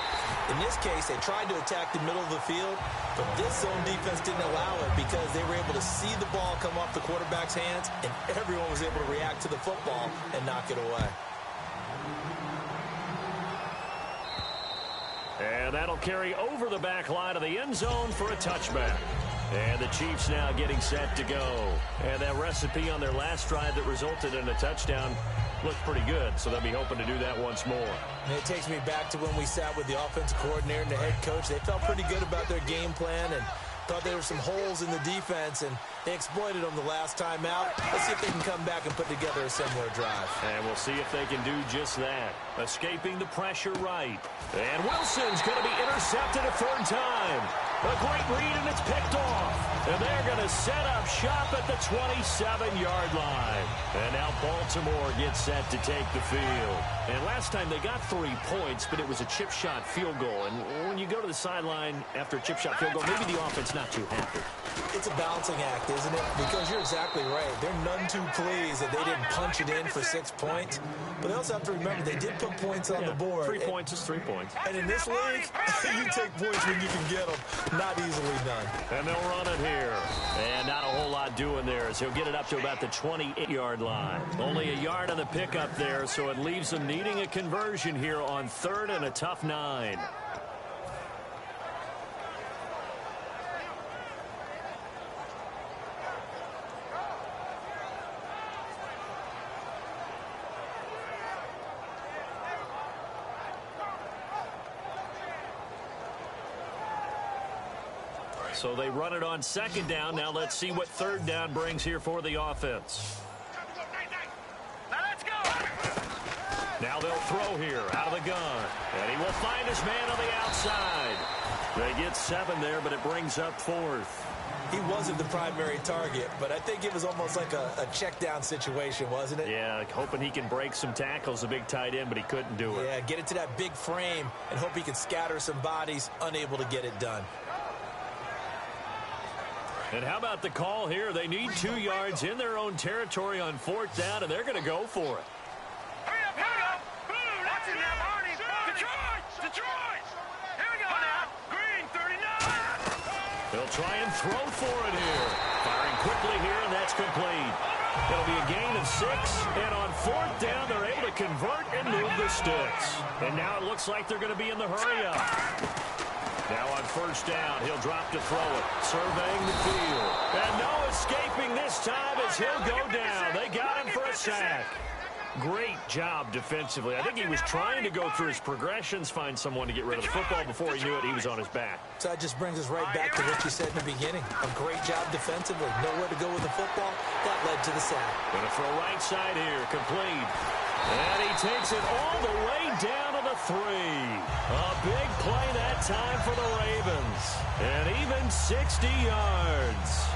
Speaker 3: In this case, they tried to attack the middle of the field, but this zone defense didn't allow it because they were able to see the ball come off the quarterback's hands, and everyone was able to react to the football and knock it away.
Speaker 2: And that'll carry over the back line of the end zone for a touchback. And the Chiefs now getting set to go. And that recipe on their last drive that resulted in a touchdown looked pretty good, so they'll be hoping to do that once more.
Speaker 3: And it takes me back to when we sat with the offensive coordinator and the head coach. They felt pretty good about their game plan and thought there were some holes in the defense, and they exploited them the last time out. Let's see if they can come back and put together a similar drive.
Speaker 2: And we'll see if they can do just that. Escaping the pressure right. And Wilson's going to be intercepted a third time. A great read, and it's picked off. And they're going to set up shop at the 27-yard line. And now Baltimore gets set to take the field. And last time they got 3 points, but it was a chip shot field goal. And when you go to the sideline after a chip shot field goal, maybe the offense not too happy.
Speaker 3: It's a balancing act, isn't it? Because you're exactly right. They're none too pleased that they didn't punch it in for 6 points. But they also have to remember they did put points on the board.
Speaker 2: 3 points is 3 points.
Speaker 3: And in this league, you take points when you can get them. Not easily done.
Speaker 2: And they'll run it here. And not a whole lot doing there as he'll get it up to about the 28-yard line. Only a yard on the pickup there, so it leaves them needing a conversion here on 3rd and a tough 9. So they run it on 2nd down. Now let's see what 3rd down brings here for the offense.
Speaker 4: Now let's go.
Speaker 2: Now they'll throw here out of the gun. And he will find his man on the outside. They get 7 there, but it brings up 4th.
Speaker 3: He wasn't the primary target, but I think it was almost like a check down situation, wasn't it?
Speaker 2: Yeah, hoping he can break some tackles, a big tight end, but he couldn't do it.
Speaker 3: Yeah, get it to that big frame and hope he can scatter some bodies, unable to get it done.
Speaker 2: And how about the call here? They need 2 yards in their own territory on 4th down, and they're going to go for it.
Speaker 4: Hurry up, here we go. Boom, that's it now, Barney. Detroit. Here we go now. Green, 39.
Speaker 2: They'll try and throw for it here. Firing quickly here, and that's complete. It'll be a gain of 6, and on 4th down, they're able to convert and move the sticks. And now it looks like they're going to be in the hurry-up. Now on 1st down, he'll drop to throw it, surveying the field. And no escaping this time as he'll go down. They got him for a sack. Great job defensively. I think he was trying to go through his progressions, find someone to get rid of the football. Before he knew it, he was on his back.
Speaker 3: So that just brings us right back to what you said in the beginning. A great job defensively. Nowhere to go with the football. That led to the sack.
Speaker 2: Going to throw right side here, complete. And he takes it all the way down to the 3. A big play that time for the Ravens. And even 60 yards.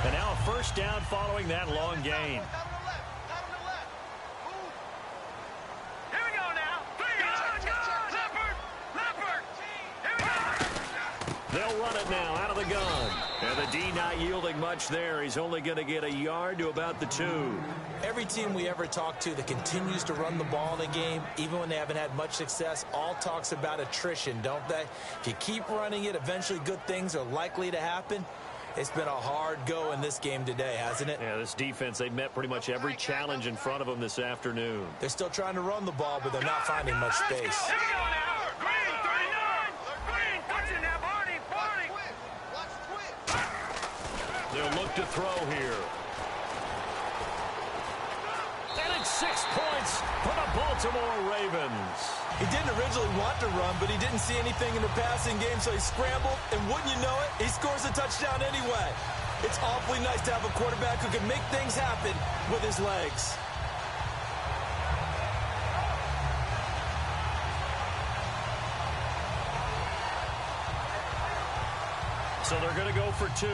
Speaker 2: And now a 1st down following that long gain.
Speaker 4: Here we go now. 3 yards. Leopard. Here we go.
Speaker 2: They'll run it now out of the gun. And the D not yielding much there. He's only going to get a yard to about the 2.
Speaker 3: Every team we ever talk to that continues to run the ball in a game, even when they haven't had much success, all talks about attrition, don't they? If you keep running it, eventually good things are likely to happen. It's been a hard go in this game today, hasn't it?
Speaker 2: Yeah, this defense, they've met pretty much every challenge in front of them this afternoon.
Speaker 3: They're still trying to run the ball, but they're not finding much space.
Speaker 4: Here we go now. Green, 39. Green, touch it now, Barney.
Speaker 2: They'll look to throw here. And it's 6 points for the Baltimore Ravens.
Speaker 3: He didn't originally want to run, but he didn't see anything in the passing game, so he scrambled, and wouldn't you know it, he scores a touchdown anyway. It's awfully nice to have a quarterback who can make things happen with his legs.
Speaker 2: So they're going to go for 2.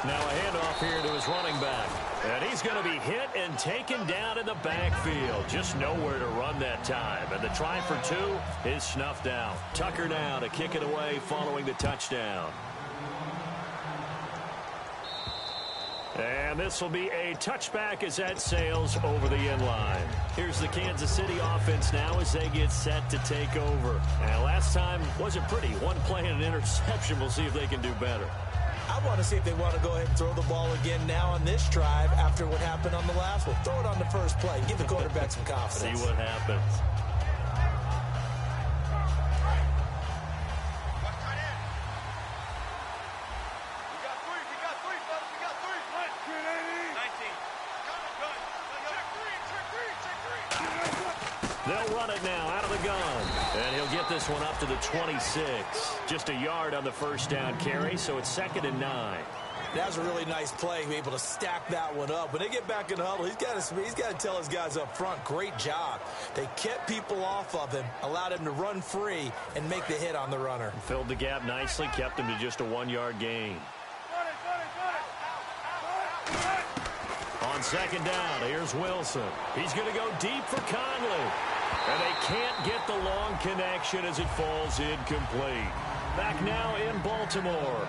Speaker 2: Now a handoff here to his running back. And he's going to be hit and taken down in the backfield. Just nowhere to run that time. And the try for 2 is snuffed out. Tucker now to kick it away following the touchdown. And this will be a touchback as that sails over the end line. Here's the Kansas City offense now as they get set to take over. And last time wasn't pretty. One play and an interception. We'll see if they can do better.
Speaker 3: I want to see if they want to go ahead and throw the ball again now on this drive after what happened on the last one. Throw it on the first play. Give the quarterback some confidence.
Speaker 2: See what happens. They'll run it now out of the gun. And he'll get this one up to the 26. Just a yard on the first down carry, so it's 2nd and 9.
Speaker 3: That was a really nice play, to be able to stack that one up. When they get back in the huddle, he's got to tell his guys up front, great job. They kept people off of him, allowed him to run free, and make the hit on the runner.
Speaker 2: Filled the gap nicely, kept him to just a 1-yard gain. On 2nd down, here's Wilson. He's going to go deep for Conley. And they can't get the long connection as it falls incomplete. Back now in Baltimore.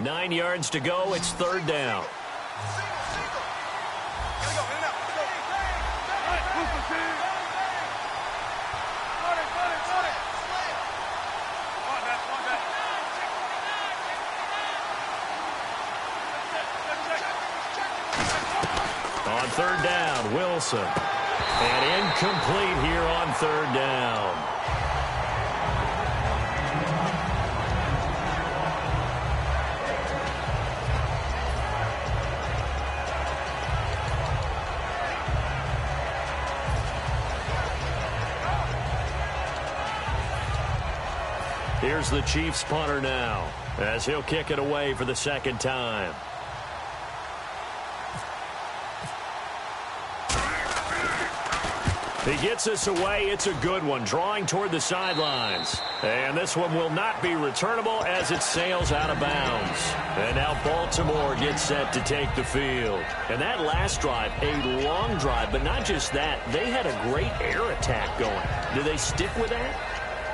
Speaker 2: Nine yards to go. It's 3rd down. On 3rd down, Wilson. And incomplete here on 3rd down. Here's the Chiefs punter now, as he'll kick it away for the 2nd time. He gets this away. It's a good one, drawing toward the sidelines. And this one will not be returnable as it sails out of bounds. And now Baltimore gets set to take the field. And that last drive, a long drive, but not just that. They had a great air attack going. Do they stick with that?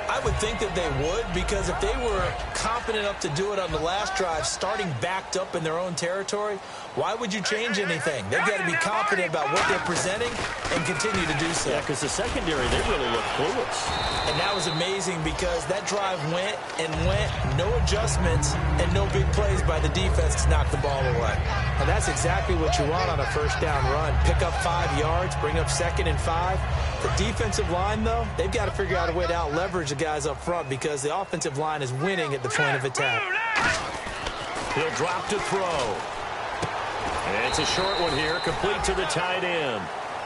Speaker 3: I would think that they would, because if they were confident enough to do it on the last drive, starting backed up in their own territory, why would you change anything? They've got to be confident about what they're presenting and continue to do so.
Speaker 2: Yeah, because the secondary, they really look clueless.
Speaker 3: And that was amazing because that drive went and went, no adjustments and no big plays by the defense to knock the ball away. And that's exactly what you want on a first down run. Pick up 5 yards, bring up 2nd and 5. The defensive line, though, they've got to figure out a way to out-leverage the guys up front because the offensive line is winning at the point of attack.
Speaker 2: He'll drop to throw. And it's a short one here, complete to the tight end.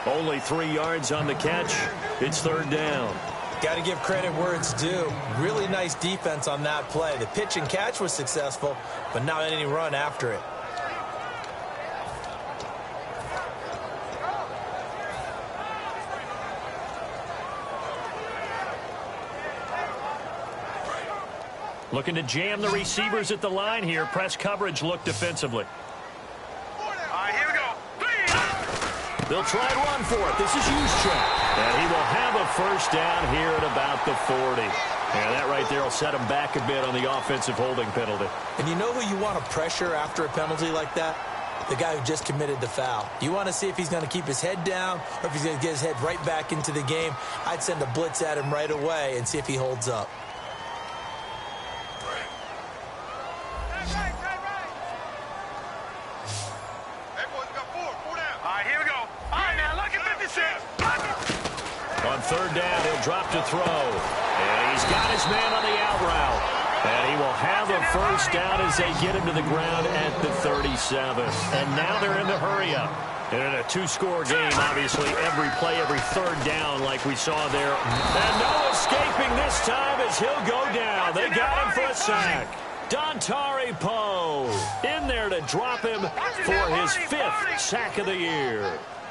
Speaker 2: Only 3 yards on the catch. It's 3rd down.
Speaker 3: Got to give credit where it's due. Really nice defense on that play. The pitch and catch was successful, but not any run after it.
Speaker 2: Looking to jam the receivers at the line here. Press coverage look defensively.
Speaker 4: All right, here we go.
Speaker 2: They'll try and run for it. This is Juszczyk. And he will have a first down here at about the 40. And that right there will set him back a bit on the offensive holding penalty.
Speaker 3: And you know who you want to pressure after a penalty like that? The guy who just committed the foul. You want to see if he's going to keep his head down or if he's going to get his head right back into the game. I'd send a blitz at him right away and see if he holds up.
Speaker 2: On 3rd down, he'll drop to throw. And he's got his man on the out route. And he will have a first down as they get him to the ground at the 37. And now they're in the hurry-up. And in a 2-score game, obviously, every play, every 3rd down like we saw there. And no escaping this time as he'll go down. They got him for a sack. Dontari Poe in there to drop him for his 5th sack of the year.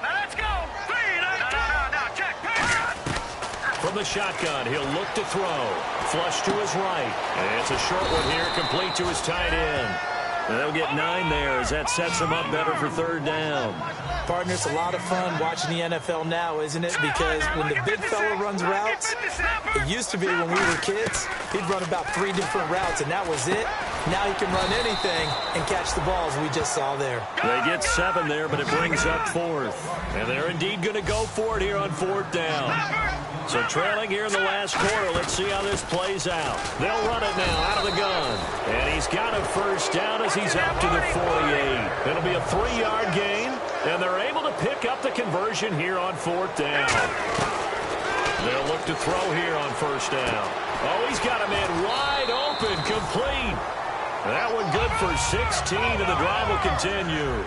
Speaker 4: Now let's go.
Speaker 2: From the shotgun, he'll look to throw. Flush to his right. And it's a short one here, complete to his tight end. And they'll get 9 there as that sets him up better for 3rd down.
Speaker 3: Partner, it's a lot of fun watching the NFL now, isn't it? Because when the big fella runs routes, it used to be when we were kids, he'd run about 3 different routes, and that was it. Now he can run anything and catch the balls we just saw there.
Speaker 2: They get 7 there, but it brings up 4th. And they're indeed going to go for it here on 4th down. So trailing here in the last quarter, let's see how this plays out. They'll run it now out of the gun. And he's got a first down as he's up to the 48. It'll be a 3-yard gain, and they're able to pick up the conversion here on 4th down. They'll look to throw here on 1st down. Oh, he's got a man wide open, complete. That one good for 16, and the drive will continue.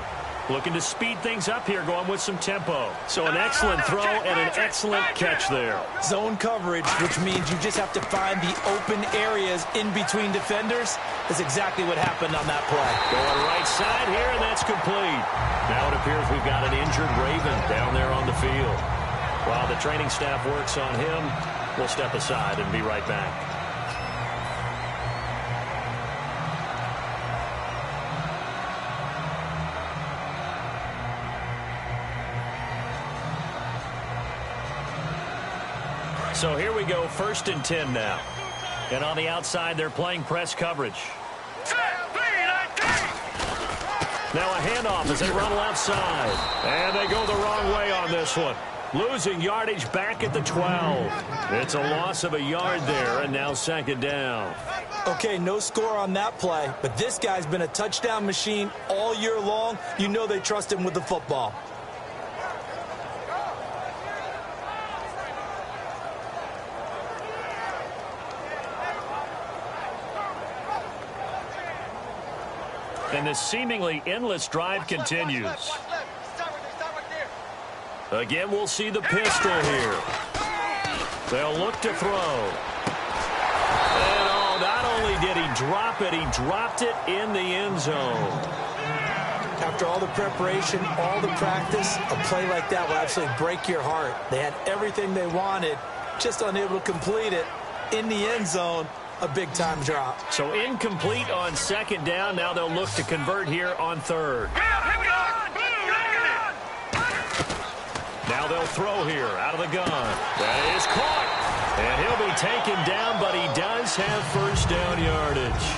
Speaker 2: Looking to speed things up here, going with some tempo. So an excellent throw and an excellent catch there.
Speaker 3: Zone coverage, which means you just have to find the open areas in between defenders. That's exactly what happened on that play.
Speaker 2: Going right side here, and that's complete. Now it appears we've got an injured Raven down there on the field. While the training staff works on him, we'll step aside and be right back. So here we go, 1st and 10 now. And on the outside, they're playing press coverage. Now a handoff as they run left side. And they go the wrong way on this one. Losing yardage back at the 12. It's a loss of a yard there, and now 2nd down.
Speaker 3: Okay, no score on that play, but this guy's been a touchdown machine all year long. You know they trust him with the football.
Speaker 2: And this seemingly endless drive continues. Again, we'll see the pistol here. They'll look to throw. And oh, not only did he drop it, he dropped it in the end zone.
Speaker 3: After all the preparation, all the practice, a play like that will absolutely break your heart. They had everything they wanted, just unable to complete it in the end zone. A big-time drop.
Speaker 2: So incomplete on 2nd down. Now they'll look to convert here on 3rd. Now they'll throw here out of the gun. That is caught. And he'll be taken down, but he does have 1st down yardage.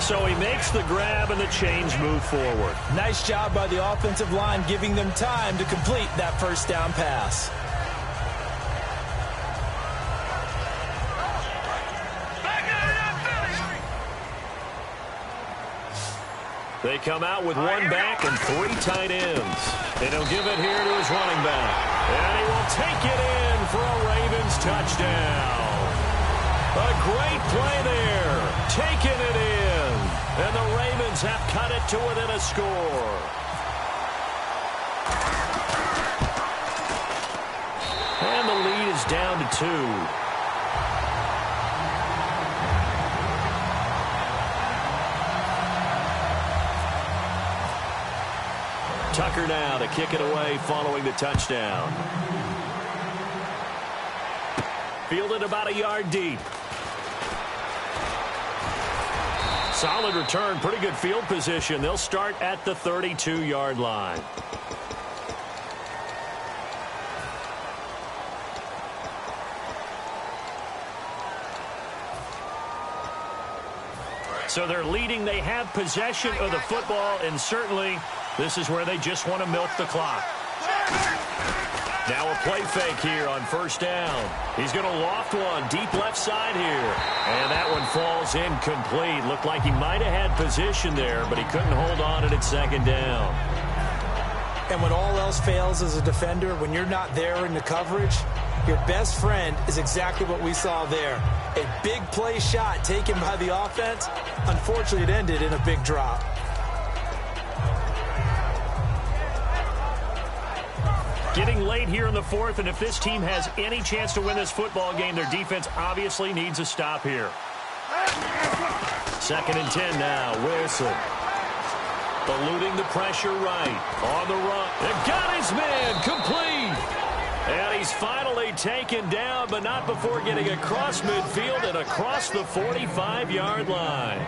Speaker 2: So he makes the grab and the chains move forward.
Speaker 3: Nice job by the offensive line giving them time to complete that 1st down pass.
Speaker 2: They come out with 1 back and 3 tight ends. And he'll give it here to his running back. And he will take it in for a Ravens touchdown. A great play there. Taking it in. And the Ravens have cut it to within a score. And the lead is down to 2. Tucker now to kick it away following the touchdown. Fielded about a yard deep. Solid return, pretty good field position. They'll start at the 32-yard line. So they're leading. They have possession of the football, and certainly this is where they just want to milk the clock. Now a play fake here on 1st down. He's going to loft one deep left side here. And that one falls incomplete. Looked like he might have had position there, but he couldn't hold on at 2nd down.
Speaker 3: And when all else fails as a defender, when you're not there in the coverage, your best friend is exactly what we saw there. A big play shot taken by the offense. Unfortunately, it ended in a big drop.
Speaker 2: Getting late here in the 4th, and if this team has any chance to win this football game, their defense obviously needs a stop here. 2nd and 10 now. Wilson. Eluding the pressure right. On the run. And got his man. Complete. And he's finally taken down, but not before getting across midfield and across the 45-yard line.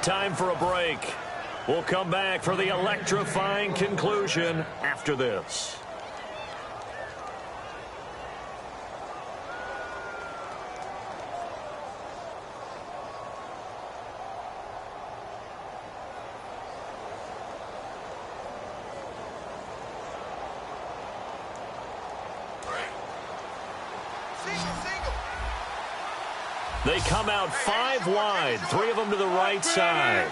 Speaker 2: Time for a break. We'll come back for the electrifying conclusion after this. They come out 5 wide, 3 of them to the right side.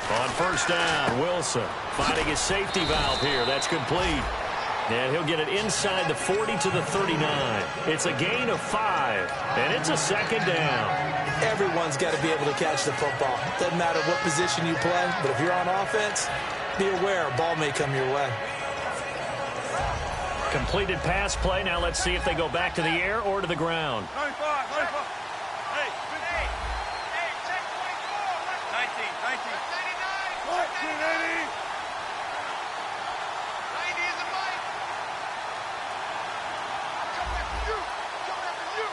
Speaker 2: On first down, Wilson finding his safety valve here. That's complete. And he'll get it inside the 40 to the 39. It's a gain of 5, and it's a second down.
Speaker 3: Everyone's got to be able to catch the football. Doesn't matter what position you play, but if you're on offense, be aware a ball may come your way.
Speaker 2: Completed pass play. Now let's see if they go back to the air or to the ground.
Speaker 4: 95, 95. Hey, check 24. 19. 1980. 90 is a mic. I'm coming after you. Coming after you.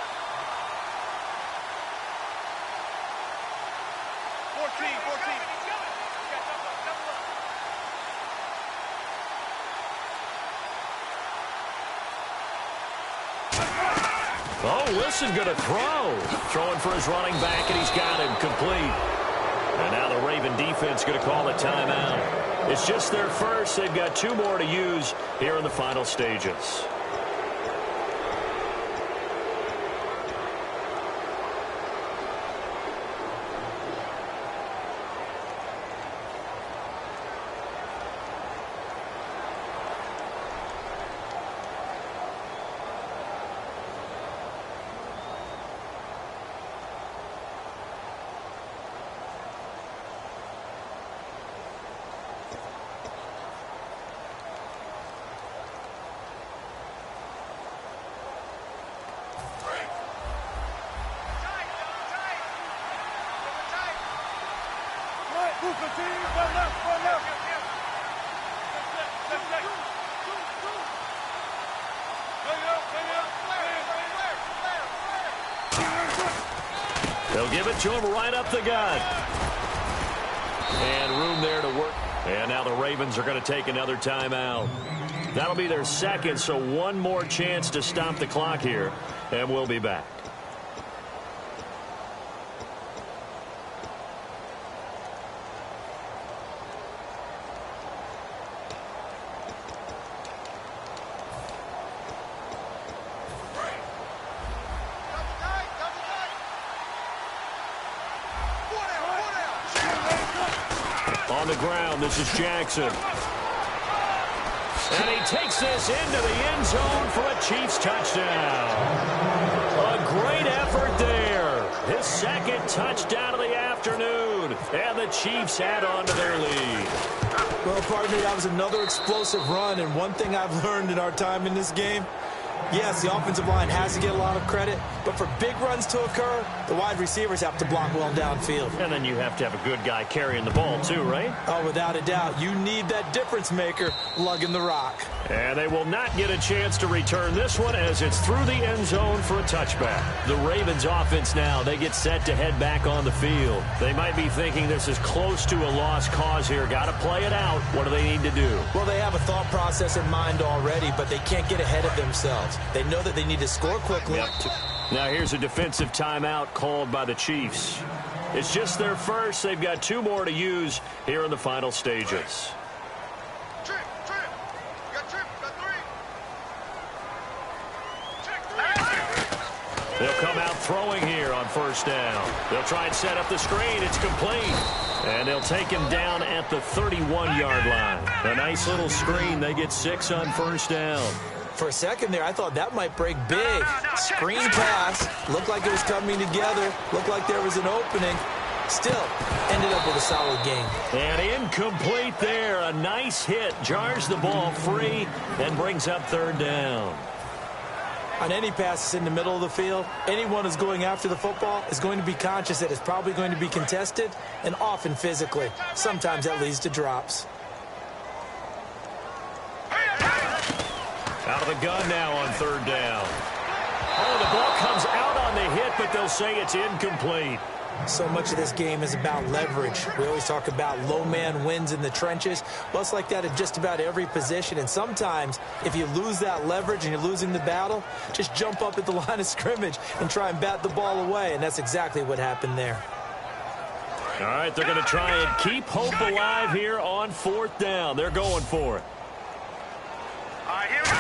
Speaker 4: 14.
Speaker 2: Oh, Wilson going to throw. Throwing for his running back, and he's got him complete. And now the Raven defense going to call a timeout. It's just their first. They've got 2 more to use here in the final stages. They'll give it to him right up the gut. And room there to work. And now the Ravens are going to take another timeout. That'll be their second, so 1 more chance to stop the clock here. And we'll be back. On the ground, this is Jackson. And he takes this into the end zone for a Chiefs touchdown. A great effort there. His second touchdown of the afternoon. And the Chiefs add on to their lead.
Speaker 3: Well, partner, that was another explosive run. And one thing I've learned in our time in this game, yes, the offensive line has to get a lot of credit, but for big runs to occur, the wide receivers have to block well downfield.
Speaker 2: And then you have to have a good guy carrying the ball too, right?
Speaker 3: Oh, without a doubt. You need that difference maker lugging the rock.
Speaker 2: And they will not get a chance to return this one as it's through the end zone for a touchback. The Ravens offense now, they get set to head back on the field. They might be thinking this is close to a lost cause here. Got to play it out. What do they need to do?
Speaker 3: Well, they have a thought process in mind already, but they can't get ahead of themselves. They know that they need to score quickly.
Speaker 2: Yep. Now here's a defensive timeout called by the Chiefs. It's just their first. They've got 2 more to use here in the final stages.
Speaker 4: Trip. You got 3.
Speaker 2: They'll come out throwing here on first down. They'll try and set up the screen. It's complete. And they'll take him down at the 31-yard line. A nice little screen. They get 6 on first down.
Speaker 3: For a second there, I thought that might break big. Screen pass. Looked like it was coming together. Looked like there was an opening. Still, ended up with a solid game.
Speaker 2: And incomplete there. A nice hit. Jars the ball free and brings up third down.
Speaker 3: On any passes in the middle of the field, anyone who's going after the football is going to be conscious that it's probably going to be contested and often physically. Sometimes that leads to drops.
Speaker 2: Out of the gun now on third down. Oh, the ball comes out on the hit but they'll say it's incomplete.
Speaker 3: So much of this game is about leverage. We always talk about low man wins in the trenches. Well, it's like that in just about every position. And sometimes, if you lose that leverage and you're losing the battle, just jump up at the line of scrimmage and try and bat the ball away. And that's exactly what happened there.
Speaker 2: All right, they're going to try and keep hope alive here on 4th down. They're going for it.
Speaker 4: All right, here we go.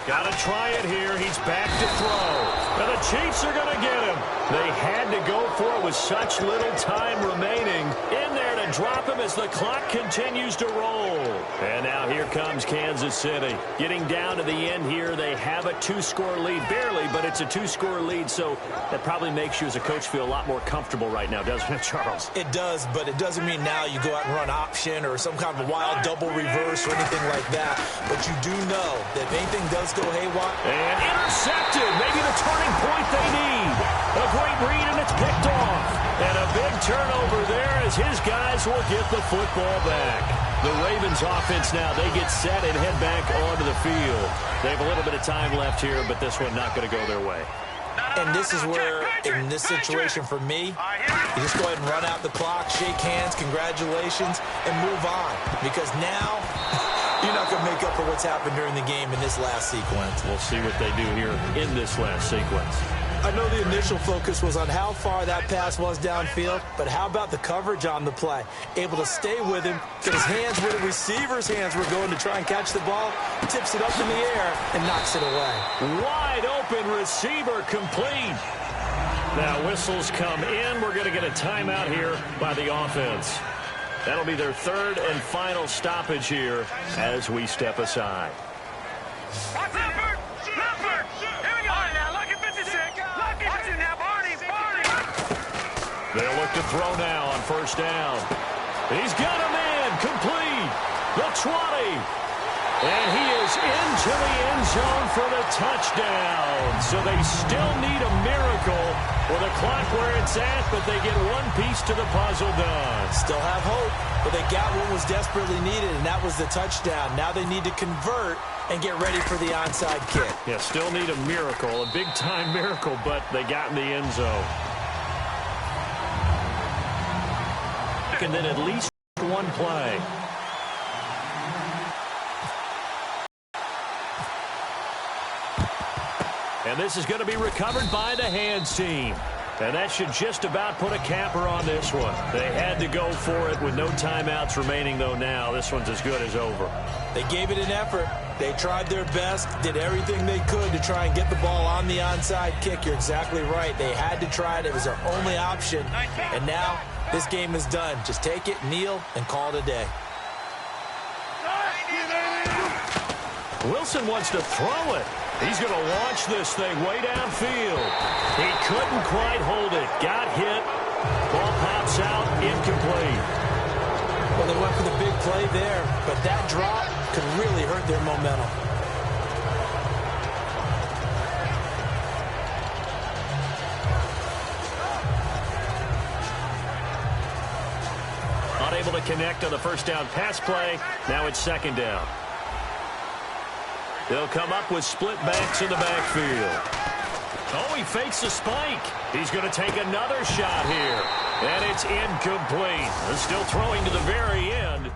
Speaker 2: Got to try it here. He's back to throw. And the Chiefs are going to get him. They had to go for it with such little time remaining. In there to drop him as the clock continues to roll. And now here comes Kansas City. Getting down to the end here, they have a 2-score lead. Barely, but it's a 2-score lead, so that probably makes you as a coach feel a lot more comfortable right now, doesn't it, Charles?
Speaker 3: It does, but it doesn't mean now you go out and run option or some kind of a wild double reverse or anything like that. But you do know that if anything does go haywire.
Speaker 2: And intercepted. Maybe the turning point they need. A great read, and it's picked off. And a big turnover there as his guys will get the football back. The Ravens offense now, they get set and head back onto the field. They have a little bit of time left here, but this one not going to go their way.
Speaker 3: And this is where, in this situation for me, you just go ahead and run out the clock, shake hands, congratulations, and move on. Because now, you're not going to make up for what's happened during the game in this last sequence.
Speaker 2: We'll see what they do here in this last sequence.
Speaker 3: I know the initial focus was on how far that pass was downfield, but how about the coverage on the play? Able to stay with him, get his hands where the receiver's hands were going to try and catch the ball, tips it up in the air, and knocks it away.
Speaker 2: Wide open receiver complete. Now whistles come in. We're going to get a timeout here by the offense. That'll be their 3rd and final stoppage here as we step aside.
Speaker 4: Leopard! Leopard! Here we go. All right, now, look at 56. Watch it now, Barney.
Speaker 2: They'll look to throw now on 1st down. He's got a man complete. The 20. And he is into the end zone for the touchdown. So they still need a miracle with a clock where it's at, but they get one piece to the puzzle done.
Speaker 3: Still have hope, but they got what was desperately needed, and that was the touchdown. Now they need to convert and get ready for the onside kick.
Speaker 2: Yeah, still need a miracle, a big-time miracle, but they got in the end zone. And then at least one play. And this is going to be recovered by the hands team. And that should just about put a capper on this one. They had to go for it with no timeouts remaining, though now. This one's as good as over.
Speaker 3: They gave it an effort. They tried their best, did everything they could to try and get the ball on the onside kick. You're exactly right. They had to try it. It was their only option. And now this game is done. Just take it, kneel, and call it a day.
Speaker 2: Wilson wants to throw it. He's going to launch this thing way downfield. He couldn't quite hold it. Got hit. Ball pops out. Incomplete.
Speaker 3: Well, they went for the big play there, but that drop could really hurt their momentum.
Speaker 2: Unable to connect on the 1st down pass play. Now it's 2nd down. They'll come up with split backs in the backfield. Oh, he fakes a spike. He's going to take another shot here. And it's incomplete. They're still throwing to the very end.